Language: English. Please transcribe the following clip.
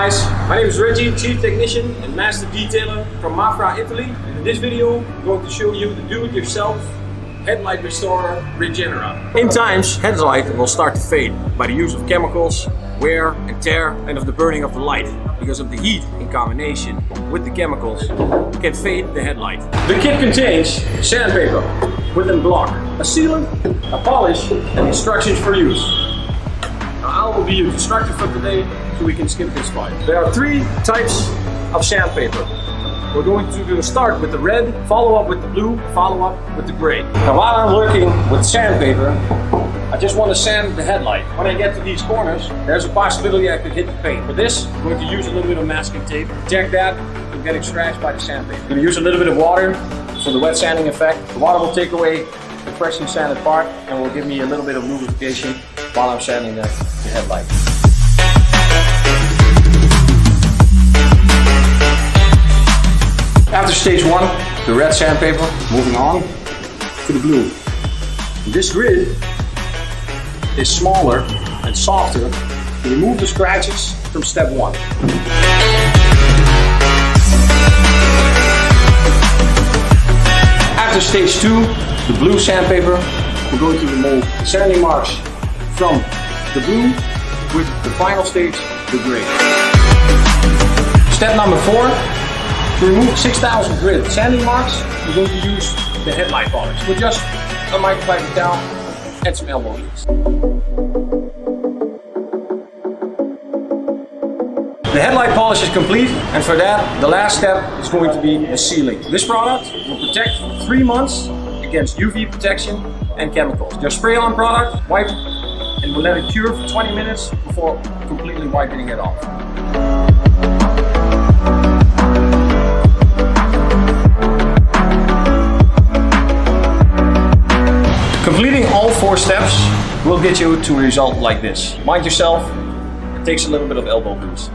guys, my name is Reggie, Chief Technician and Master Detailer from Mafra, Italy. And in this video, I'm going to show you the do-it-yourself headlight restorer regenera. In times, headlight will start to fade by the use of chemicals, wear and tear, and of the burning of the light. Because of the heat in combination with the chemicals can fade the headlight. The kit contains sandpaper with a block, a sealant, a polish, and instructions for use. I will be your instructor for today, so we can skip this part. There are 3 types of sandpaper. We're going to start with the red, follow up with the blue, follow up with the gray. Now while I'm working with sandpaper, I just want to sand the headlight. When I get to these corners, there's a possibility I could hit the paint. For this, I'm going to use a little bit of masking tape, protect that from getting scratched by the sandpaper. I'm going to use a little bit of water for the wet sanding effect. The water will take away the freshly sanded part and will give me a little bit of lubrication while I'm sanding the headlight. After stage 1, the red sandpaper, moving on to the blue. This grid is smaller and softer to remove the scratches from step 1. After stage 2, the blue sandpaper, we're going to remove sanding marks from the blue with the final stage, the gray. Step number 4, to remove 6,000 grid sanding marks, we're going to use the headlight polish with just a microfiber towel and some elbow grease. The headlight polish is complete, and for that, the last step is going to be the sealing. This product will protect for 3 months against UV protection and chemicals. Just spray on product, wipe, and we'll let it cure for 20 minutes before completely wiping it off. Completing all 4 steps will get you to a result like this. Mind yourself, it takes a little bit of elbow grease.